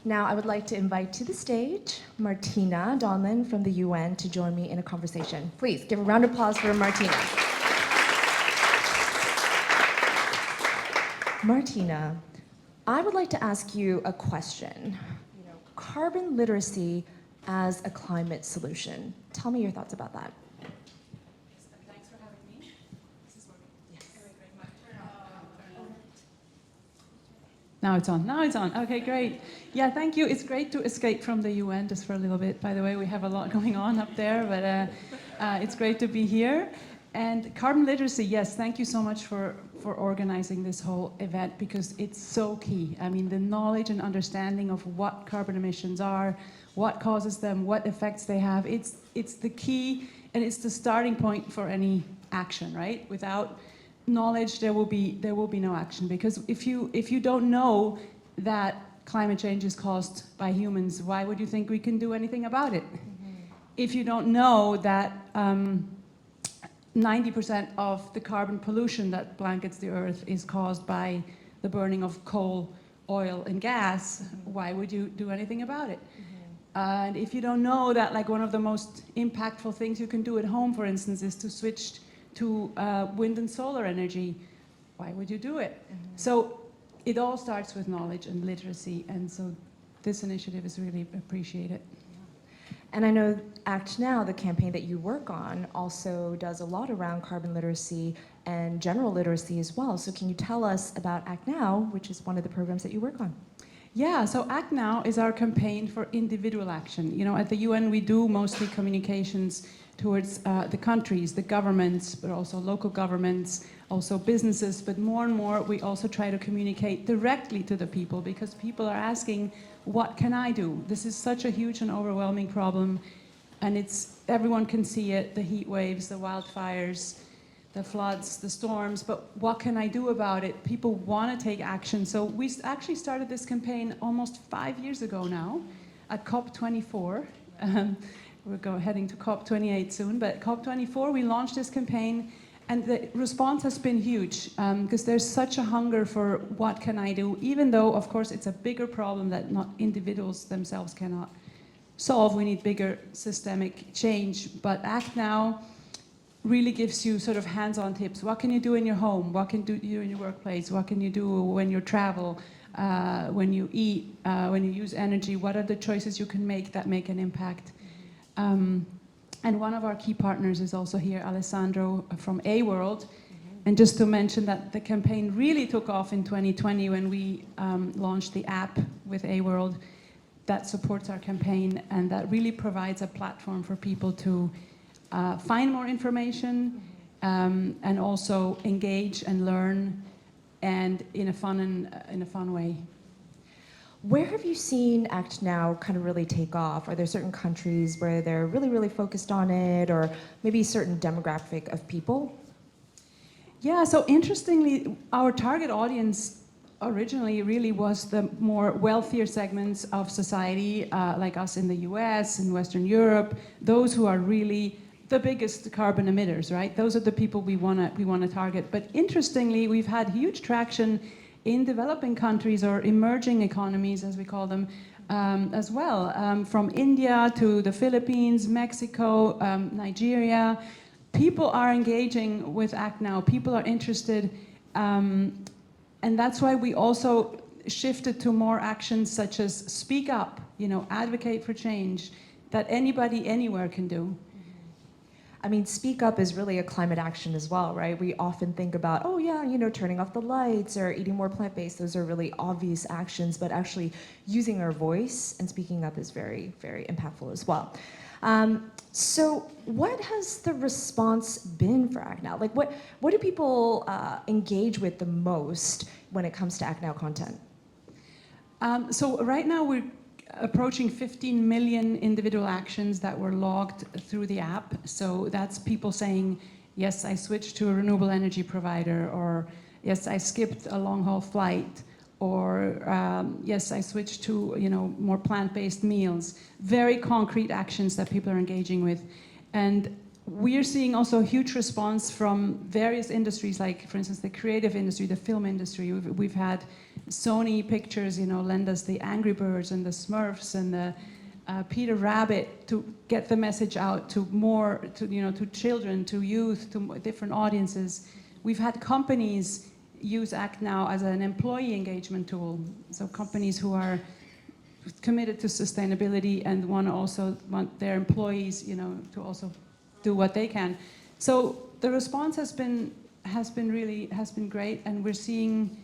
Now I would like to invite to the stage Martina Donlin from the UN to join me in a conversation. Please give a round of applause for Martina. Martina, I would like to ask you a question. Carbon literacy as a climate solution. Tell me your thoughts about that. Thanks for having me. This is working. Yes. Now it's on. Now it's on. Okay, great. Yeah, thank you. It's great to escape from the UN just for a little bit. By the way, we have a lot going on up there, but it's great to be here. And carbon literacy, yes, thank you so much for organizing this whole event, because it's so key. I mean, the knowledge and understanding of what carbon emissions are, what causes them, what effects they have, it's the key, and it's the starting point for any action, right? Without knowledge, there will be no action, because if you don't know that climate change is caused by humans, why would you think we can do anything about it? Mm-hmm. If you don't know that 90% of the carbon pollution that blankets the earth is caused by the burning of coal, oil, and gas, mm-hmm. why would you do anything about it? Mm-hmm. And if you don't know that, like, one of the most impactful things you can do at home, for instance, is to switch to wind and solar energy, why would you do it? Mm-hmm. So it all starts with knowledge and literacy, and so this initiative is really appreciated. And I know Act Now, the campaign that you work on, also does a lot around carbon literacy and general literacy as well. So can you tell us about Act Now, which is one of the programs that you work on? Yeah, so Act Now is our campaign for individual action. You know, at the UN we do mostly communications towards the countries, the governments, but also local governments, also businesses, but more and more we also try to communicate directly to the people, because people are asking, what can I do? This is such a huge and overwhelming problem, and everyone can see it, the heat waves, the wildfires, the floods, the storms, but what can I do about it? People want to take action. So we actually started this campaign almost 5 years ago now at COP24. We're heading to COP28 soon, but COP24 we launched this campaign, and the response has been huge, because there's such a hunger for what can I do, even though, of course, it's a bigger problem that not individuals themselves cannot solve. We need bigger systemic change, but Act Now really gives you sort of hands-on tips. What can you do in your home? What can you do in your workplace? What can you do when you travel, when you eat, when you use energy? What are the choices you can make that make an impact? And one of our key partners is also here, Alessandro from A-World. Mm-hmm. And just to mention that the campaign really took off in 2020 when we launched the app with A-World that supports our campaign, and that really provides a platform for people to find more information, and also engage and learn, and in a fun way. Where have you seen Act Now kind of really take off? Are there certain countries where they're really, really focused on it, or maybe a certain demographic of people? Yeah, so interestingly, our target audience originally really was the more wealthier segments of society, like us in the US, in Western Europe, those who are really the biggest carbon emitters, right? Those are the people we wanna target. But interestingly, we've had huge traction in developing countries, or emerging economies, as we call them, as well. From India to the Philippines, Mexico, Nigeria. People are engaging with Act Now. People are interested. And that's why we also shifted to more actions such as speak up, advocate for change, that anybody anywhere can do. I mean, speak up is really a climate action as well, right? We often think about, oh yeah, turning off the lights or eating more plant-based. Those are really obvious actions, but actually using our voice and speaking up is very, very impactful as well. So what has the response been for Act Now? Like, what do people engage with the most when it comes to Act Now content? So right now we're approaching 15 million individual actions that were logged through the app. So that's people saying, yes, I switched to a renewable energy provider, or yes, I skipped a long-haul flight, or yes, I switched to more plant-based meals. Very concrete actions that people are engaging with. And we're seeing also a huge response from various industries, like, for instance, the creative industry, the film industry. We've had Sony Pictures, lend us the Angry Birds and the Smurfs and the Peter Rabbit to get the message out to more, to children, to youth, to different audiences. We've had companies use Act Now as an employee engagement tool. So companies who are committed to sustainability and want their employees, to also do what they can. So the response has been great, and we're seeing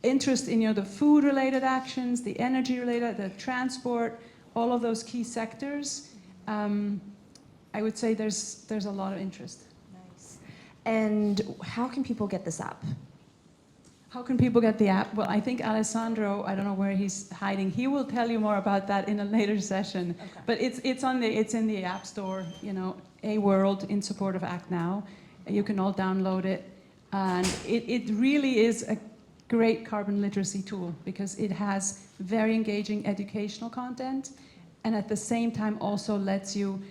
interest in the food-related actions, the energy-related, the transport, all of those key sectors. I would say there's a lot of interest. Nice. And how can people get this app? How can people get the app? Well, I think Alessandro, I don't know where he's hiding. He will tell you more about that in a later session. Okay. But it's in the App Store, A World in support of Act Now. You can all download it. And it really is a great carbon literacy tool because it has very engaging educational content, and at the same time also lets you,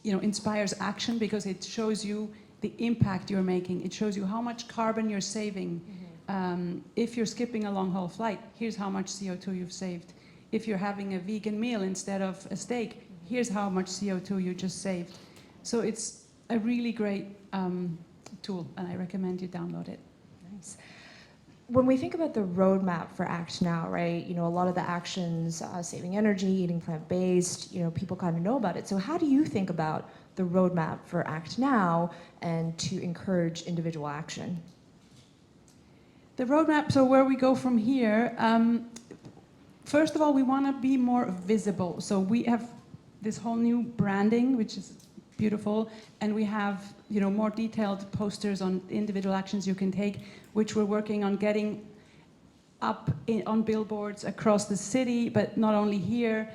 inspires action because it shows you the impact you're making. It shows you how much carbon you're saving. If you're skipping a long-haul flight, here's how much CO2 you've saved. If you're having a vegan meal instead of a steak, here's how much CO2 you just saved. So it's a really great tool, and I recommend you download it. Nice. When we think about the roadmap for Act Now, right, a lot of the actions, saving energy, eating plant-based, people kind of know about it. So how do you think about the roadmap for Act Now and to encourage individual action? The roadmap, so where we go from here, first of all, we want to be more visible. So we have this whole new branding, which is beautiful, and we have more detailed posters on individual actions you can take, which we're working on getting up on billboards across the city, but not only here,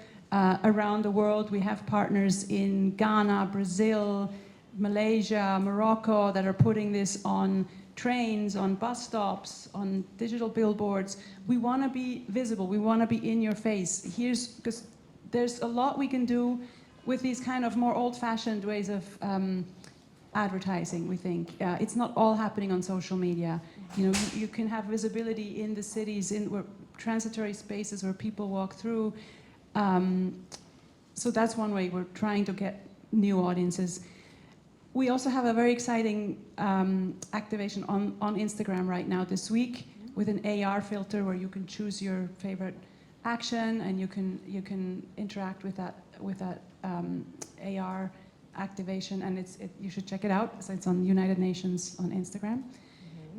around the world. We have partners in Ghana, Brazil, Malaysia, Morocco that are putting this on trains, on bus stops, on digital billboards. We want to be visible. We want to be in your face. Because there's a lot we can do with these kind of more old-fashioned ways of advertising, we think. It's not all happening on social media. You can have visibility in the cities, in transitory spaces where people walk through. So that's one way we're trying to get new audiences. We also have a very exciting activation on Instagram right now this week with an AR filter where you can choose your favorite action and you can interact with that AR activation, and you should check it out. So it's on United Nations on Instagram.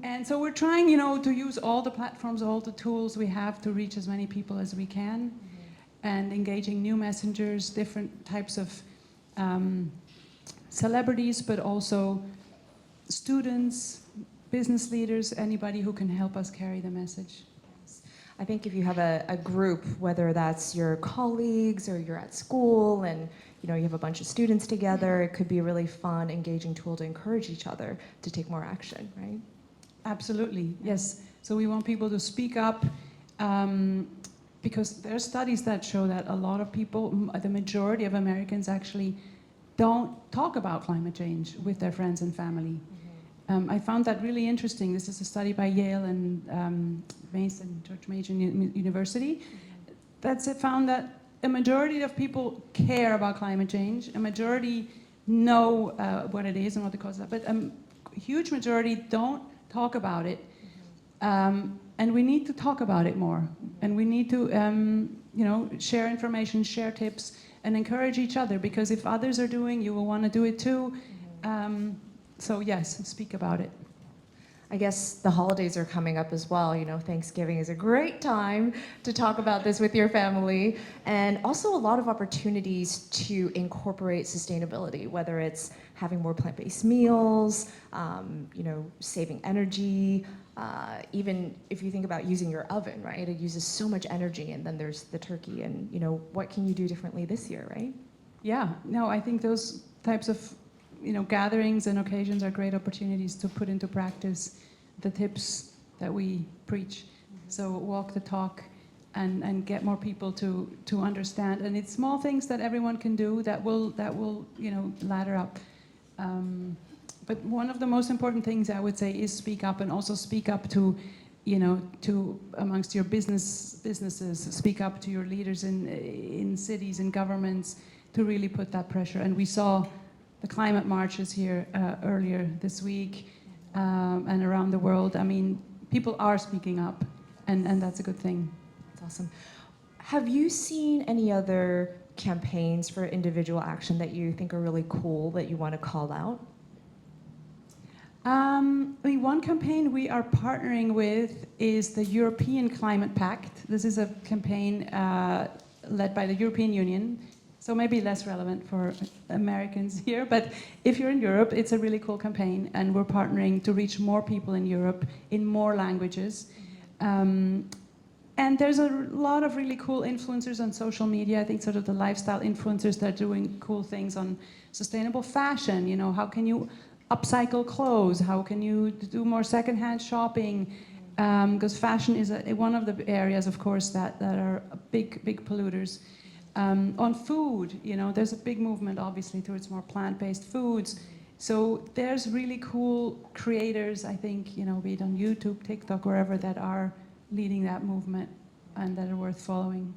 And so we're trying, to use all the platforms, all the tools we have to reach as many people as we can, and engaging new messengers, different types of celebrities, but also students, business leaders, anybody who can help us carry the message. I think if you have a group, whether that's your colleagues or you're at school and you have a bunch of students together, it could be a really fun, engaging tool to encourage each other to take more action, right? Absolutely, yes. So we want people to speak up because there are studies that show that a lot of people, the majority of Americans actually don't talk about climate change with their friends and family. I found that really interesting. This is a study by Yale and George Mason University that's found that a majority of people care about climate change. A majority know what it is and what the causes are, but a huge majority don't talk about it. And we need to talk about it more. And we need to, share information, share tips, and encourage each other. Because if others are doing, you will want to do it too. So yes, speak about it. I guess the holidays are coming up as well. Thanksgiving is a great time to talk about this with your family, and also a lot of opportunities to incorporate sustainability, whether it's having more plant-based meals, saving energy, even if you think about using your oven, right? It uses so much energy, and then there's the turkey, and what can you do differently this year, right? Yeah, no, I think those types of gatherings and occasions are great opportunities to put into practice the tips that we preach. So walk the talk, and get more people to understand. And it's small things that everyone can do that will ladder up. But one of the most important things I would say is speak up, and also speak up to amongst your businesses, speak up to your leaders in cities and governments to really put that pressure. And we saw the climate marches here earlier this week and around the world. I mean, people are speaking up, and that's a good thing. That's awesome. Have you seen any other campaigns for individual action that you think are really cool that you want to call out? One campaign we are partnering with is the European Climate Pact. This is a campaign led by the European Union, so maybe less relevant for Americans here, but if you're in Europe, it's a really cool campaign, and we're partnering to reach more people in Europe in more languages. And there's a lot of really cool influencers on social media. I think sort of the lifestyle influencers that are doing cool things on sustainable fashion. You know, how can you upcycle clothes? How can you do more secondhand shopping? Because fashion is one of the areas, of course, that are big polluters. On food, you know, there's a big movement, obviously, towards more plant-based foods. So there's really cool creators, I think, you know, be it on YouTube, TikTok, wherever, that are leading that movement and that are worth following.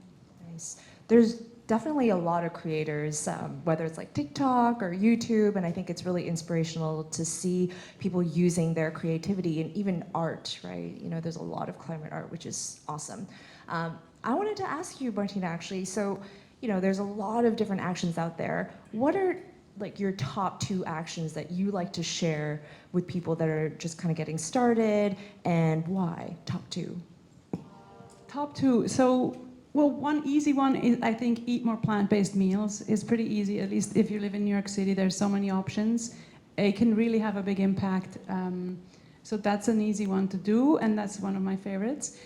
Nice. There's definitely a lot of creators, whether it's like TikTok or YouTube, and I think it's really inspirational to see people using their creativity and even art, right? You know, there's a lot of climate art, which is awesome. I wanted to ask you, Martina, actually, so, you know, there's a lot of different actions out there. What are like your top 2 actions that you like to share with people that are just kind of getting started, and why? Top 2. Top 2. So, well, one easy one is, I think, eat more plant-based meals. Is pretty easy, at least if you live in New York City. There's so many options. It can really have a big impact. So that's an easy one to do, and that's one of my favorites.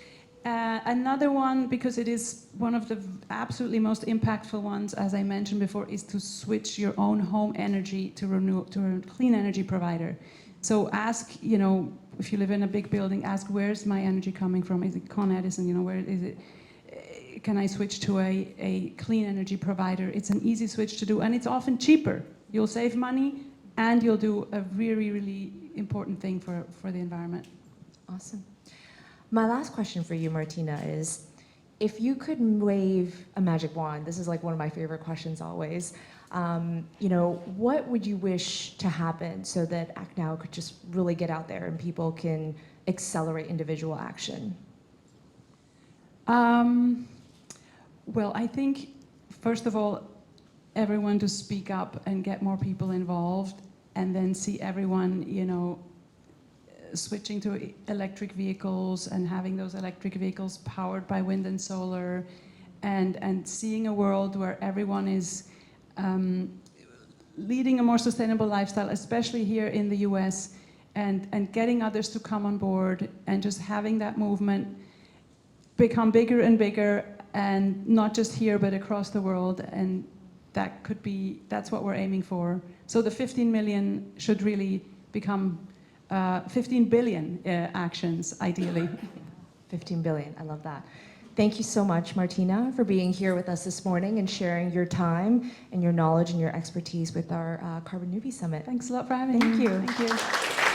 Another one, because it is one of the absolutely most impactful ones, as I mentioned before, is to switch your own home energy to a clean energy provider. So ask, you know, if you live in a big building, ask, where's my energy coming from? Is it Con Edison? You know, where is it? Can I switch to a clean energy provider? It's an easy switch to do, and it's often cheaper. You'll save money, and you'll do a really, really important thing for the environment. Awesome. My last question for you, Martina, is if you could wave a magic wand, this is like one of my favorite questions always, you know, what would you wish to happen so that Act Now could just really get out there and people can accelerate individual action? Well, I think, first of all, everyone to speak up and get more people involved, and then see everyone, you know, switching to electric vehicles and having those electric vehicles powered by wind and solar, and seeing a world where everyone is leading a more sustainable lifestyle, especially here in the US, and getting others to come on board, and just having that movement become bigger and bigger, and not just here but across the world. And that's what we're aiming for. So the 15 million should really become 15 billion actions, ideally. 15 billion, I love that. Thank you so much, Martina, for being here with us this morning and sharing your time and your knowledge and your expertise with our Carbon Newbie Summit. Thanks a lot for having me. Thank you. Thank you.